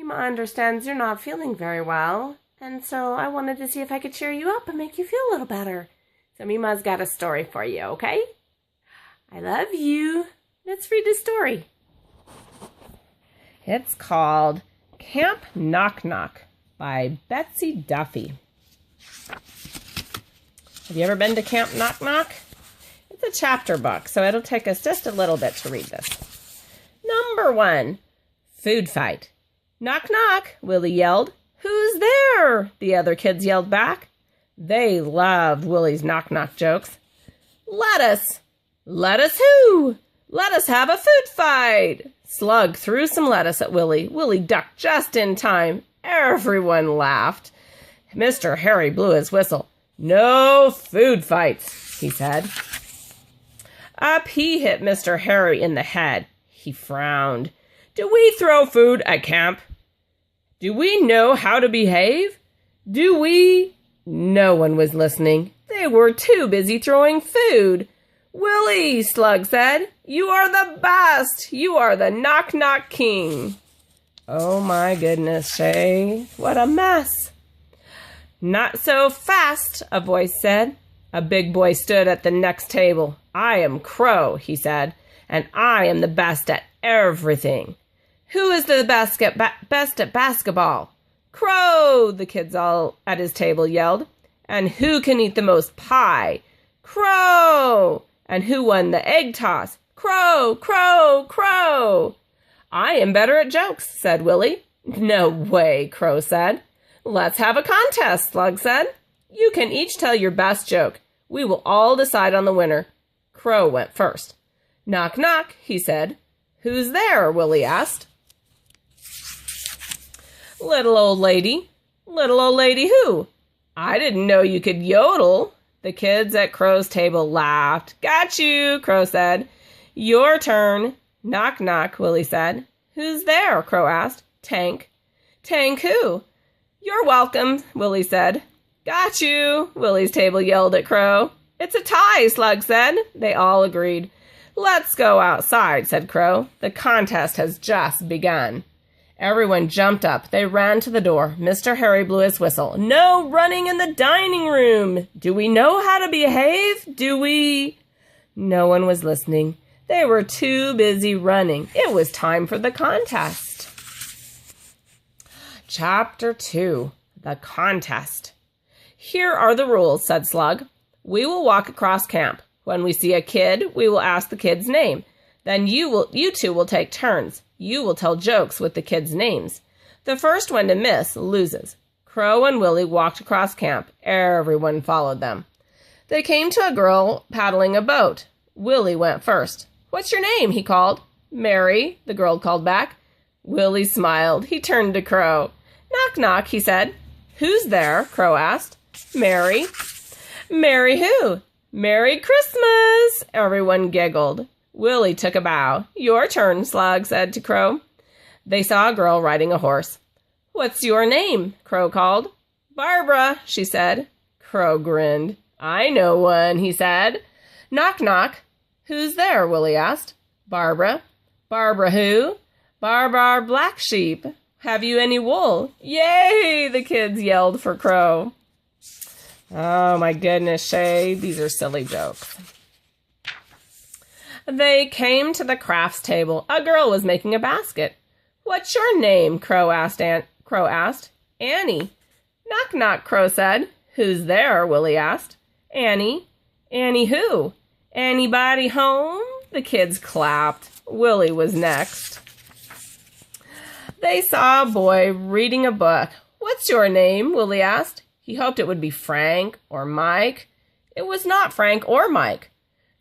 Mima understands you're not feeling very well, and so I wanted to see if I could cheer you up and make you feel a little better. So Mima's got a story for you, okay? I love you. Let's read the story. It's called Camp Knock Knock by Betsy Duffy. Have you ever been to Camp Knock Knock? It's a chapter book, so it'll take us just a little bit to read this. Number 1, food fight. Knock knock, Willie yelled. Who's there? The other kids yelled back. They loved Willie's knock knock jokes. Lettuce. Lettuce who? Let us have a food fight. Slug threw some lettuce at Willie. Willie ducked just in time. Everyone laughed. Mr. Harry blew his whistle. No food fights, he said. Up he hit Mr. Harry in the head. He frowned. Do we throw food at camp? Do we know how to behave? Do we? No one was listening. They were too busy throwing food. Willie, Slug said, you are the best. You are the knock-knock king. Oh my goodness, Shay. What a mess. Not so fast, a voice said. A big boy stood at the next table. I am Crow, he said, and I am the best at everything. Who is the best at basketball? Crow, the kids all at his table yelled. And who can eat the most pie? Crow. And who won the egg toss? Crow, Crow, Crow. I am better at jokes, said Willie. No way, Crow said. Let's have a contest, Slug said. You can each tell your best joke. We will all decide on the winner. Crow went first. Knock, knock, he said. Who's there? Willie asked. Little old lady. Little old lady who? I didn't know you could yodel. The kids at Crow's table laughed. Got you, Crow said. Your turn. Knock, knock, Willie said. Who's there? Crow asked. Tank. Tank who? You're welcome, Willie said. Got you, Willie's table yelled at Crow. It's a tie, Slug said. They all agreed. Let's go outside, said Crow. The contest has just begun. Everyone jumped up. They ran to the door. Mr. Harry blew his whistle. No running in the dining room. Do we know how to behave? Do we? No one was listening. They were too busy running. It was time for the contest. Chapter 2, The Contest. Here are the rules, said Slug. We will walk across camp. When we see a kid, we will ask the kid's name. Then you two will take turns. You will tell jokes with the kids' names. The first one to miss loses. Crow and Willie walked across camp. Everyone followed them. They came to a girl paddling a boat. Willie went first. What's your name? He called. Mary, the girl called back. Willie smiled. He turned to Crow. Knock, knock, he said. Who's there? Crow asked. Mary. Mary who? Merry Christmas! Everyone giggled. Willie took a bow. Your turn, Slug said to Crow. They saw a girl riding a horse. What's your name? Crow called. Barbara, she said. Crow grinned. I know one, he said. Knock, knock. Who's there? Willie asked. Barbara. Barbara who? Barbara Black Sheep. Have you any wool? Yay! The kids yelled for Crow. Oh my goodness, Shay. These are silly jokes. They came to the crafts table. A girl was making a basket. What's your name? Crow asked. Annie. Knock, knock, Crow said. Who's there? Willie asked. Annie. Annie who? Anybody home? The kids clapped. Willie was next. They saw a boy reading a book. What's your name? Willie asked. He hoped it would be Frank or Mike. It was not Frank or Mike.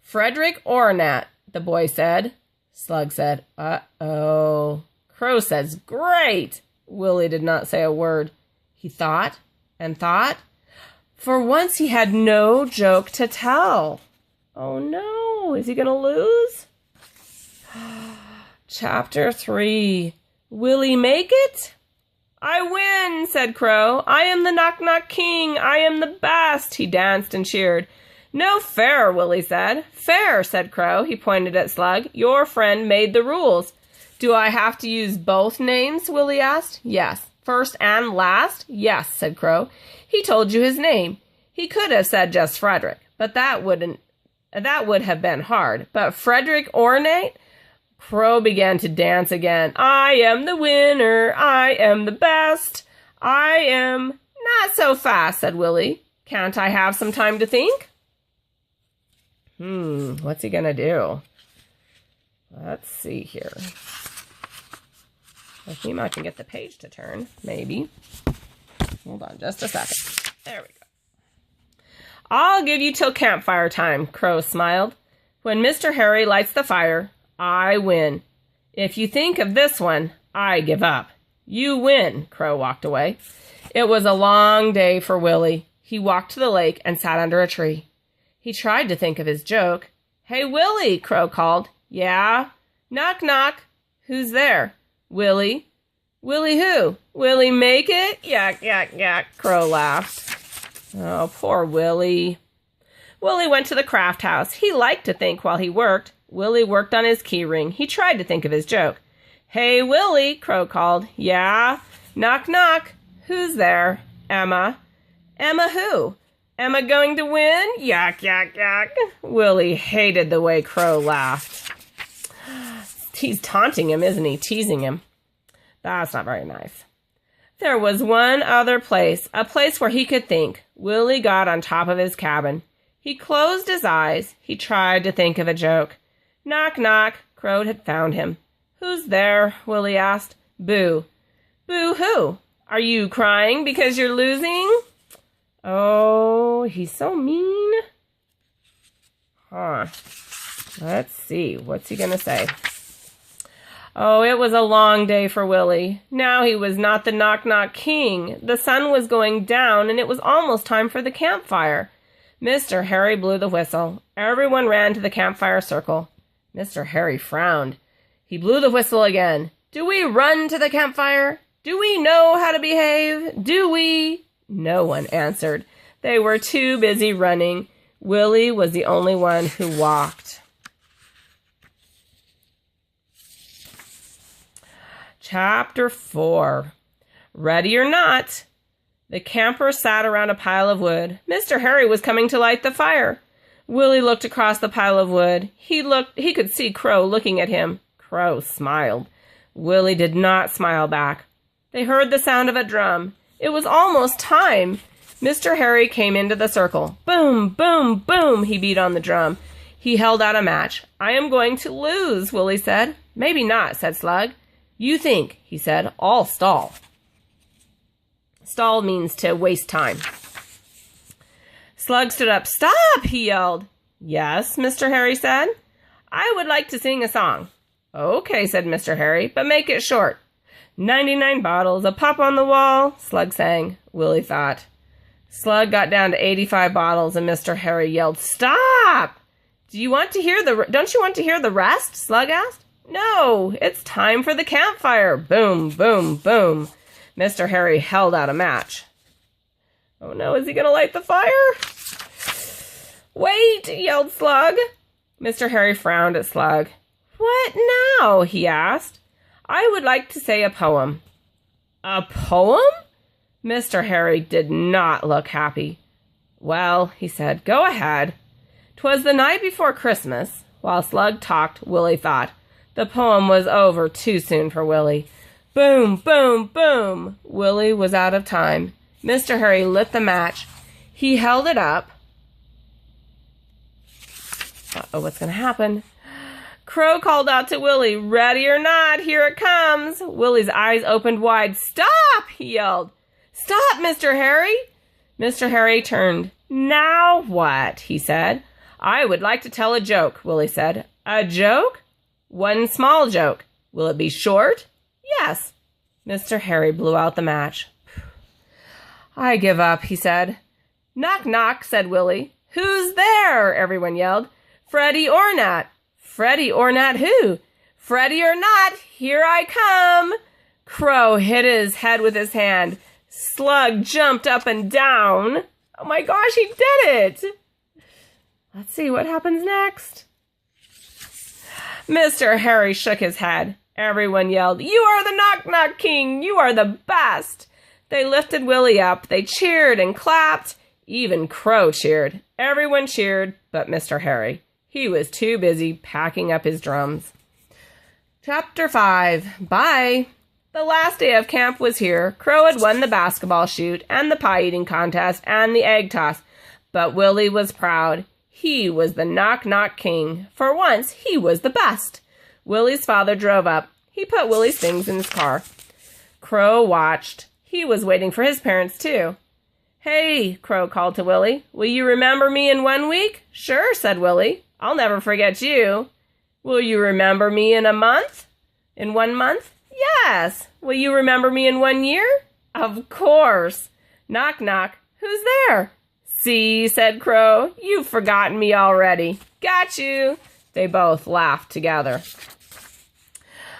Frederick or Nat, the boy said. Slug said, uh-oh. Crow says, great. Willie did not say a word. He thought and thought. For once he had no joke to tell. Oh no, is he going to lose? Chapter 3. Will he make it? I win, said Crow. I am the knock-knock king. I am the best. He danced and cheered. No fair, Willie said. Fair, said Crow. He pointed at Slug. Your friend made the rules. Do I have to use both names? Willie asked. Yes. First and last? Yes, said Crow. He told you his name. He could have said just Frederick, but that would have been hard. But Frederick Ornate? Crow began to dance again. I am the winner. I am the best. I am... Not so fast, said Willie. Can't I have some time to think? What's he gonna do? Let's see here. If Mima can get the page to turn, maybe. Hold on just a second. There we go. I'll give you till campfire time, Crow smiled. When Mr. Harry lights the fire, I win. If you think of this one, I give up. You win, Crow walked away. It was a long day for Willie. He walked to the lake and sat under a tree. He tried to think of his joke. Hey, Willie, Crow called. Yeah? Knock, knock. Who's there? Willie. Willie who? Willie make it? Yak, yak, yak, Crow laughed. Oh, poor Willie. Willie went to the craft house. He liked to think while he worked. Willie worked on his key ring. He tried to think of his joke. Hey, Willie, Crow called. Yeah? Knock, knock. Who's there? Emma. Emma who? Emma going to win? Yak, yak, yak. Willie hated the way Crow laughed. He's taunting him, isn't he? Teasing him. That's not very nice. There was one other place, a place where he could think. Willie got on top of his cabin. He closed his eyes. He tried to think of a joke. Knock, knock. Crow had found him. Who's there? Willie asked. Boo. Boo who? Are you crying because you're losing? Oh, he's so mean. Huh. Let's see. What's he going to say? Oh, it was a long day for Willie. Now he was not the knock-knock king. The sun was going down, and it was almost time for the campfire. Mr. Harry blew the whistle. Everyone ran to the campfire circle. Mr. Harry frowned. He blew the whistle again. Do we run to the campfire? Do we know how to behave? Do we? No one answered. They were too busy running. Willie was the only one who walked. Chapter 4. Ready or not? The campers sat around a pile of wood. Mr. Harry was coming to light the fire. Willie looked across the pile of wood. He could see Crow looking at him. Crow smiled. Willie did not smile back. They heard the sound of a drum. It was almost time. Mr. Harry came into the circle. Boom, boom, boom, he beat on the drum. He held out a match. I am going to lose, Willie said. Maybe not, said Slug. You think, he said. I'll stall. Stall means to waste time. Slug stood up. Stop, he yelled. Yes, Mr. Harry said. I would like to sing a song. Okay, said Mr. Harry, but make it short. 99 bottles, a pop on the wall, Slug sang. Willie thought. Slug got down to 85 bottles, and Mr. Harry yelled, Stop! Don't you want to hear the rest? Slug asked. No, it's time for the campfire. Boom, boom, boom. Mr. Harry held out a match. Oh no, is he going to light the fire? Wait, yelled Slug. Mr. Harry frowned at Slug. What now? He asked. I would like to say a poem. A poem? Mr. Harry did not look happy. Well, he said, go ahead. 'Twas the night before Christmas. While Slug talked, Willie thought. The poem was over too soon for Willie. Boom, boom, boom. Willie was out of time. Mr. Harry lit the match. He held it up. Uh-oh, what's going to happen? Crow called out to Willie, ready or not, here it comes. Willie's eyes opened wide. Stop, he yelled. Stop, Mr. Harry. Mr. Harry turned. Now what, he said. I would like to tell a joke, Willie said. A joke? One small joke. Will it be short? Yes. Mr. Harry blew out the match. I give up, he said. Knock, knock, said Willie. Who's there? Everyone yelled. Freddie or not. Freddie or not who? Freddie or not, here I come. Crow hit his head with his hand. Slug jumped up and down. Oh my gosh, he did it. Let's see what happens next. Mr. Harry shook his head. Everyone yelled, "You are the Knock-Knock King! You are the best!" They lifted Willie up. They cheered and clapped. Even Crow cheered. Everyone cheered but Mr. Harry. He was too busy packing up his drums. Chapter 5. Bye. The last day of camp was here. Crow had won the basketball shoot and the pie-eating contest and the egg toss. But Willie was proud. He was the Knock-Knock King. For once, he was the best. Willie's father drove up. He put Willie's things in his car. Crow watched. He was waiting for his parents, too. "Hey," Crow called to Willie. "Will you remember me in 1 week?" "Sure," said Willie. "I'll never forget you." "Will you remember me in a month?" "In 1 month?" "Yes." "Will you remember me in 1 year?" "Of course." "Knock, knock. Who's there?" "See," said Crow. "You've forgotten me already." "Got you." They both laughed together.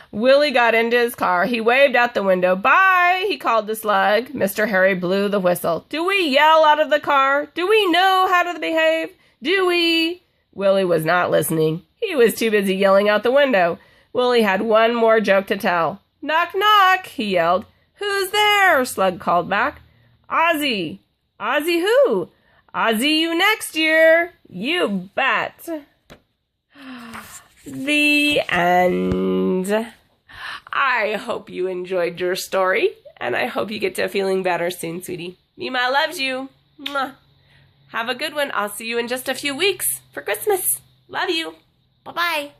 Willie got into his car. He waved out the window. "Bye," he called to Slug. Mr. Harry blew the whistle. "Do we yell out of the car? Do we know how to behave? Do we?" Willie was not listening. He was too busy yelling out the window. Willie had one more joke to tell. "Knock, knock," he yelled. "Who's there?" Slug called back. "Ozzy." "Ozzy who?" "Ozzy you next year." "You bet." The end. I hope you enjoyed your story, and I hope you get to feeling better soon, sweetie. Mima loves you. Mwah. Have a good one. I'll see you in just a few weeks for Christmas. Love you. Bye-bye.